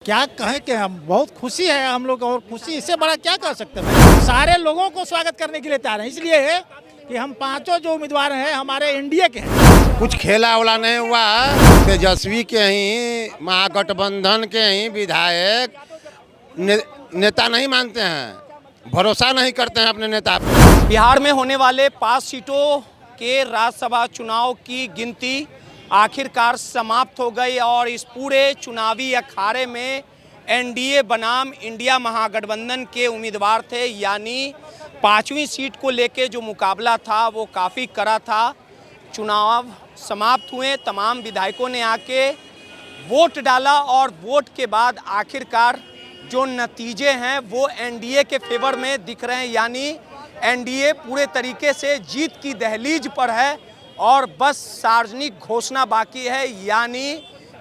क्या कहें कि हम बहुत खुशी है हम लोग, और खुशी इससे बड़ा क्या कह सकते हैं। सारे लोगों को स्वागत करने के लिए तैयार हैं, इसलिए है कि हम पांचों जो उम्मीदवार हैं हमारे एनडीए के हैं। कुछ खेला वाला नहीं हुआ। तेजस्वी के ही महागठबंधन के ही विधायक नेता नहीं मानते हैं, भरोसा नहीं करते हैं अपने नेता पर। बिहार में होने वाले 5 सीटों के राज्यसभा चुनाव की गिनती आखिरकार समाप्त हो गई और इस पूरे चुनावी अखाड़े में एनडीए बनाम इंडिया महागठबंधन के उम्मीदवार थे। यानी 5वीं सीट को लेके जो मुकाबला था वो काफ़ी कड़ा था। चुनाव समाप्त हुए, तमाम विधायकों ने आके वोट डाला और वोट के बाद आखिरकार जो नतीजे हैं वो एनडीए के फेवर में दिख रहे हैं। यानी एनडीए पूरे तरीके से जीत की दहलीज पर है और बस सार्वजनिक घोषणा बाकी है। यानी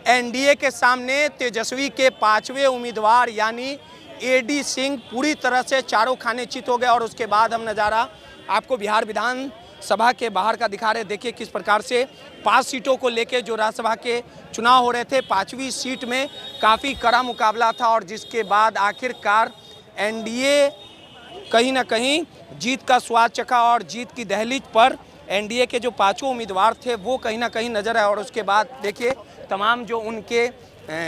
एनडीए के सामने तेजस्वी के 5वें उम्मीदवार यानी एडी सिंह पूरी तरह से चारों खाने चित हो गए। और उसके बाद हम नज़ारा आपको बिहार विधानसभा के बाहर का दिखा रहे। देखिए किस प्रकार से 5 सीटों को लेके जो राज्यसभा के चुनाव हो रहे थे, 5वीं सीट में काफ़ी कड़ा मुकाबला था और जिसके बाद आखिरकार एनडीए कहीं ना कहीं जीत का स्वाद चखा और जीत की दहलीज पर एनडीए के जो 5 उम्मीदवार थे वो कहीं ना कहीं नजर आए। और उसके बाद देखिए तमाम जो उनके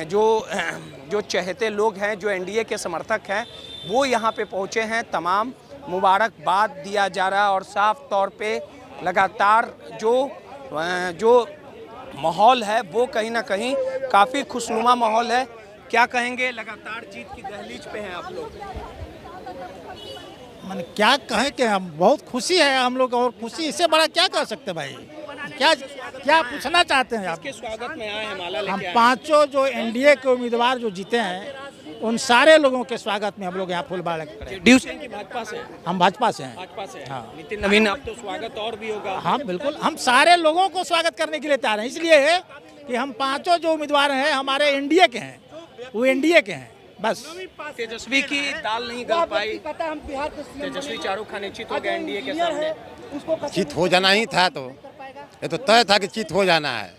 जो चहेते लोग हैं, जो एनडीए के समर्थक हैं, वो यहाँ पे पहुँचे हैं। तमाम मुबारकबाद दिया जा रहा है और साफ तौर पे लगातार जो माहौल है वो कहीं ना कहीं काफ़ी खुशनुमा माहौल है। क्या कहेंगे, लगातार जीत की दहलीज पे हैं आप लोग? मैंने क्या कहें कि हम बहुत खुशी है हम लोग, और खुशी इससे बड़ा क्या कह सकते हैं भाई। क्या पूछना चाहते हैं आप? इसके स्वागत में आए हैं, माला लेके हम आए। 5 जो एनडीए के उम्मीदवार जो जीते हैं उन सारे लोगों के स्वागत में हम लोग यहाँ फूलबाड़ा खड़े हैं। ड्यूशन की भाजपा से? हम भाजपा से हैं। भाजपा से? हाँ। नितिन नवीन, अब तो स्वागत और भी होगा। हाँ बिल्कुल, हम सारे लोगों को स्वागत करने के लिए तैयार हैं, इसलिए है कि हम 5 जो उम्मीदवार हैं हमारे एनडीए के हैं, वो एनडीए के हैं। बस तेजस्वी की दाल नहीं गल पाई, तेजस्वी चारों खाने चित हो गए एनडीए के सामने। चित हो जाना ही था, तो ये तो तय था कि चित हो जाना है।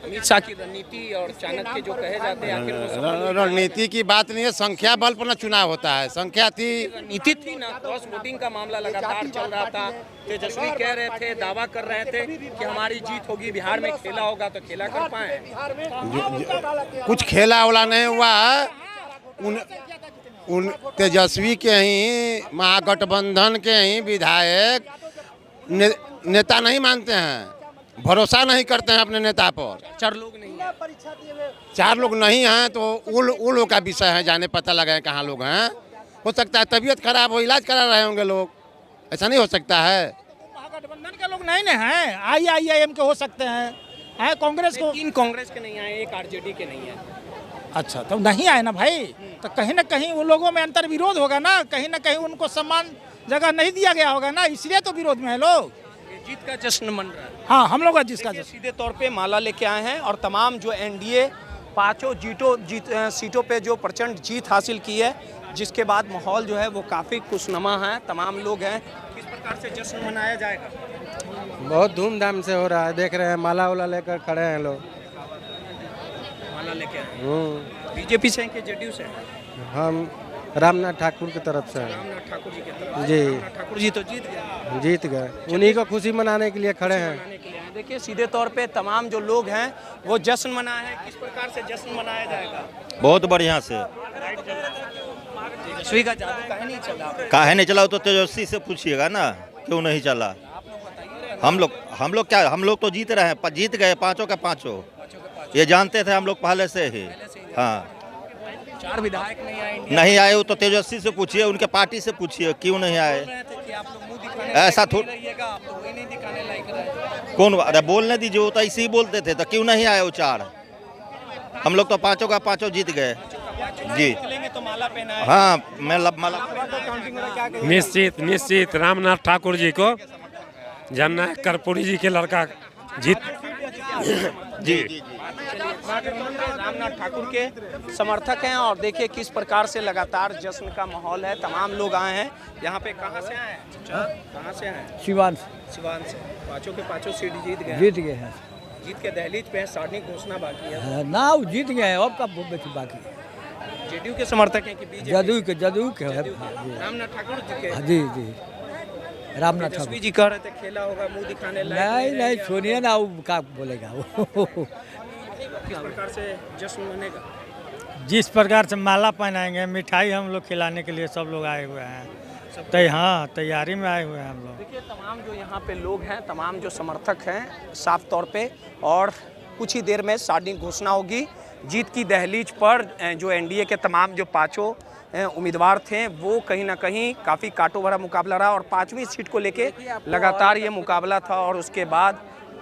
अमित शाह की रणनीति और चाणक्य जो कहे जाते हैं, आखिर वो सफल रणनीति की बात नहीं है, संख्या बल पर ना चुनाव होता है। संख्या थी, रणनीति थी ना। क्रॉस वोटिंग का मामला लगातार चल रहा था। तेजस्वी कह रहे थे, दावा कर रहे थे कि हमारी जीत होगी, बिहार में खेला होगा, तो खेला कर पाए? कुछ खेला वाला नहीं हुआ। उन तेजस्वी के ही महागठबंधन के ही विधायक नेता नहीं मानते हैं, भरोसा नहीं करते हैं अपने नेता पर। 4 लोग नहीं है। 4 लोग नहीं हैं तो वो लोग का विषय है, जाने पता लगा है कहाँ लोग हैं। हो सकता है तबीयत खराब हो, इलाज करा रहे होंगे लोग, ऐसा नहीं हो सकता है। महागठबंधन के लोग नहीं हैं, IIM के हो सकते हैं, कांग्रेस को। 3 कांग्रेस के नहीं आए, 1 आरजेडी के नहीं है। अच्छा, तो नहीं आए ना भाई, तो कहीं ना कहीं उन लोगों में अंतर विरोध होगा ना, कहीं ना कहीं उनको सम्मान जगह नहीं दिया गया होगा ना, इसलिए तो विरोध में है लोग। जीत का जश्न मन रहा है। हाँ, हम लोग का जिसका जश्न। सीधे तौर पे माला लेके आए हैं और तमाम जो एनडीए 5 सीटों पे जो प्रचंड जीत हासिल की है, जिसके बाद माहौल जो है वो काफ़ी खुशनुमा है। तमाम लोग हैं, किस प्रकार से जश्न मनाया जाएगा? बहुत धूमधाम से हो रहा है, देख रहे हैं माला वाला लेकर खड़े हैं लोग। माला लेके आए बीजेपी से हैं कि जेडीयू से हैं? हम रामनाथ ठाकुर की तरफ से हैं। रामनाथ ठाकुर जी की तरफ। जी। रामनाथ ठाकुर जी तो जीत गए। जीत गए, उन्हीं को खुशी मनाने के लिए खड़े हैं। मनाने के लिए आए। देखिए सीधे तौर पे तमाम जो लोग हैं वो जश्न मनाए हैं। किस प्रकार से जश्न मनाया जाएगा? बहुत बढ़िया से। तेजस्वी का जादू काहे नहीं चला? काहे नहीं चला तो तेजस्वी से पूछिएगा ना, क्यों नहीं चला। हम लोग तो जीत रहे हैं, जीत गए 5 का 5। ये जानते थे हम लोग पहले से ही। हाँ, 4 विधायक नहीं आए। नहीं आए तो तेजस्वी से पूछिए, उनके पार्टी से पूछिए क्यों नहीं आए। ऐसा थोड़ा कौन, अरे बोलने दीजिए, वो तो ऐसे ही बोलते थे, तो क्यों नहीं आए वो 4। हम लोग तो 5 का 5 जीत गए जी। तो माला पहनाए। हाँ, मैं माला निश्चित रामनाथ ठाकुर जी को जानना है, कर्पूरी जी के लड़का जीत जी। रामनाथ ठाकुर के समर्थक हैं और देखिए किस प्रकार से लगातार जश्न का माहौल है। तमाम लोग आए हैं यहाँ पे। कहाँ से आए हैं? कहाँ से आए हैं? सिवान सिवान से। 5 के 5 सीट जीत गए हैं। जीत के दहलीज पे है, सार्वजनिक घोषणा बाकी है। ना वो जीत गए हैं, अब कब बाकी है। जेडीयू के समर्थक हैं कि बीजेपी? जदयू के है। रामनाथ ठाकुर जी के? जी जी, रामनाथ ठाकुर। तेजस्वी जी कह रहे थे खेला होगा, मुंह दिखाने लायक नहीं सुनिए ना, वो क्या बोलेगा वो। किस प्रकार से जश्न मनेगा? जिस प्रकार से माला पहनाएंगे, मिठाई हम लोग खिलाने के लिए सब लोग आए हुए हैं। हाँ, तैयारी में आए हुए हैं हम लोग। देखिए तमाम जो यहाँ पे लोग हैं, तमाम जो समर्थक हैं साफ तौर पे, और कुछ ही देर में सार्वजनिक घोषणा होगी। जीत की दहलीज पर जो एनडीए के तमाम जो पांचों उम्मीदवार थे वो कहीं ना कहीं काफ़ी कांटो भरा मुकाबला रहा, और 5वीं सीट को लेके लगातार ये मुकाबला था। और उसके बाद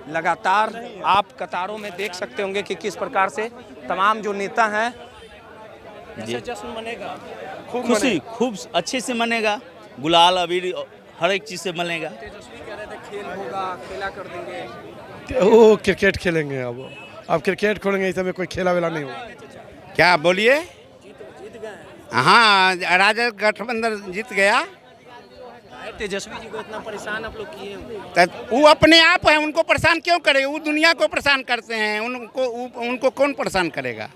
लगातार आप कतारों में देख सकते होंगे कि किस प्रकार से तमाम जो नेता हैं, कैसे जश्न मनेगा? खुशी खूब अच्छे से मनेगा, गुलाल अबीर हर एक चीज़ से मनेगा। तेजस्वी कह रहे थे खेल होगा, खेला कर देंगे। वो क्रिकेट खेलेंगे, अब क्रिकेट खोलेंगे, इस समय कोई खेला वेला नहीं होगा। क्या बोलिए? जीत गए। हाँ, राजद गठबंधन जीत गया। तेजस्वी जी को इतना परेशान आप लोग किए हैं। वो अपने आप है, उनको परेशान क्यों करेगा? वो दुनिया को परेशान करते हैं, उनको कौन परेशान करेगा?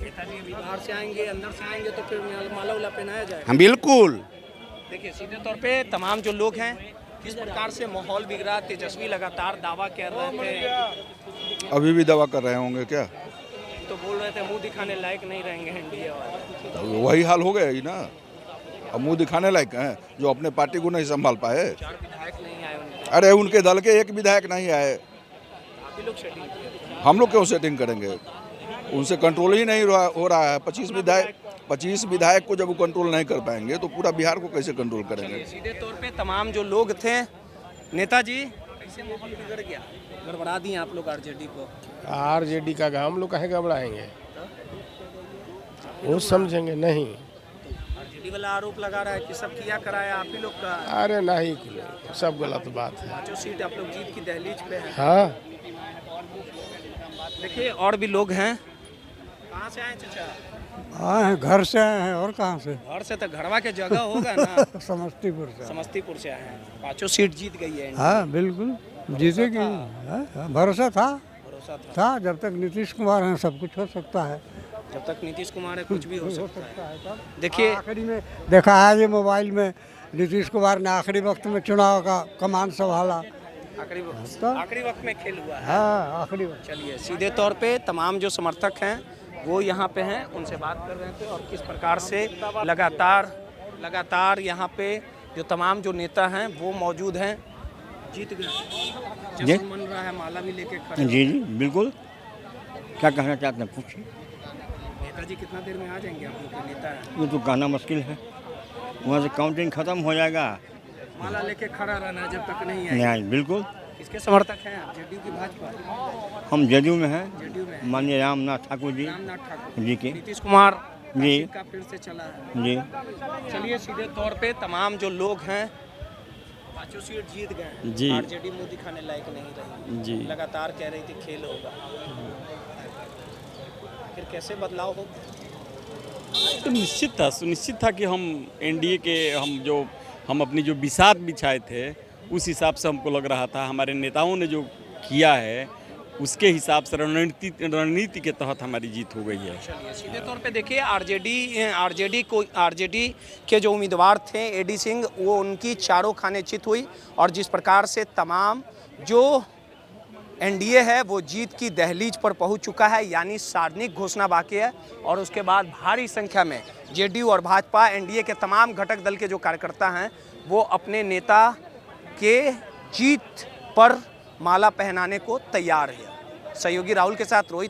नेताजी बाहर से आएंगे, अंदर से आएंगे तो फिर माला उला पहनाया जाएगा। हम बिल्कुल। देखिए सीधे तौर पे तमाम जो लोग हैं, किस प्रकार से माहौल बिगड़ा। तेजस्वी लगातार दावा कर रहे थे, अभी भी दावा कर रहे होंगे क्या? तो बोल रहे थे मुंह दिखाने लायक नहीं रहेंगे एनडीए वाले। वही हाल हो गया ही ना, अब मुंह दिखाने लायक हैं जो अपने पार्टी को नहीं संभाल पाए। 4 विधायक नहीं आए उनके। अरे उनके दल के एक विधायक नहीं आए, आप ही लोग सेटिंग किए। हम लोग क्यों सेटिंग करेंगे? उनसे कंट्रोल ही नहीं हो रहा है। 25 विधायक को जब वो कंट्रोल नहीं कर पाएंगे तो पूरा बिहार को कैसे कंट्रोल करेंगे? सीधे तौर पे तमाम जो लोग थे, नेताजी कैसे माहौल बिगड़ गया, गड़बड़ा दिए आप लोग आरजेडी को? आरजेडी का हम लोग कहे घबराएंगे, वो समझेंगे नहीं। आरजेडी वाला आरोप लगा रहा है कि सब किया कराया आप ही लोग का। अरे नहीं, सब गलत बात है। 5 सीट आप लोग जीत की दहलीज पे है। हाँ, देखिए और भी लोग हैं। कहाँ से आए चाचा? हाँ, घर से आए हैं, और कहाँ से? घर से तो घरवा के जगह होगा ना। समस्तीपुर से। समस्तीपुर से आए हैं। 5 सीट जीत गई है। हाँ बिल्कुल जीतेगी, भरोसा था। भरोसा था। जब तक नीतीश कुमार हैं सब कुछ हो सकता है। जब तक नीतीश कुमार है कुछ भी हो सकता है। देखिए आखिरी में देखा है ये मोबाइल में, नीतीश कुमार ने आखिरी वक्त में चुनाव का कमान संभाला। आखिरी वक्त में खेल हुआ है। हाँ, आखिरी वक्त। चलिए सीधे तौर पे तमाम जो समर्थक हैं वो यहाँ पे हैं, उनसे बात कर रहे थे, और किस प्रकार से लगातार यहाँ पे जो तमाम जो नेता हैं वो मौजूद हैं। जीत गए, जश्न मन रहा है, माला भी लेके खड़े। जी जी बिल्कुल। क्या कहना चाहते हैं पूछिए। नेताजी कितना देर में आ जाएंगे? आप लोग के नेता हैं। ये तो कहना मुश्किल है, वहाँ से काउंटिंग खत्म हो जाएगा। माला लेके खड़ा रहना जब तक नहीं नहीं आए। बिल्कुल। किसके समर्थक हैं आप? जेडीयू की भाजपा? हम जदयू में हैं, जेडीयू में। माननीय रामनाथ ठाकुर जी रामनाथ ठाकुर जी के। नीतीश कुमार जी का फिर से चला है। जी। चलिए सीधे तौर पे तमाम जो लोग हैं 5 सीट जीत गए जी। आरजेडी मुंह दिखाने लायक नहीं रही जी। लगातार कह रही थी खेल होगा, फिर कैसे बदलाव हो? तो निश्चित था, सुनिश्चित था कि हम एनडीए के हम अपनी जो बिसात बिछाए थे उस हिसाब से हमको लग रहा था, हमारे नेताओं ने जो किया है उसके हिसाब से रणनीति के तहत हमारी जीत हो गई है। चलिए सीधे तौर पे देखिए आरजेडी के जो उम्मीदवार थे एडी सिंह, वो उनकी चारों खाने चित हुई, और जिस प्रकार से तमाम जो एनडीए है वो जीत की दहलीज पर पहुंच चुका है, यानी सार्वजनिक घोषणा बाकी है, और उसके बाद भारी संख्या में जेडीयू और भाजपा एनडीए के तमाम घटक दल के जो कार्यकर्ता हैं वो अपने नेता के जीत पर माला पहनाने को तैयार है। सहयोगी राहुल के साथ रोहित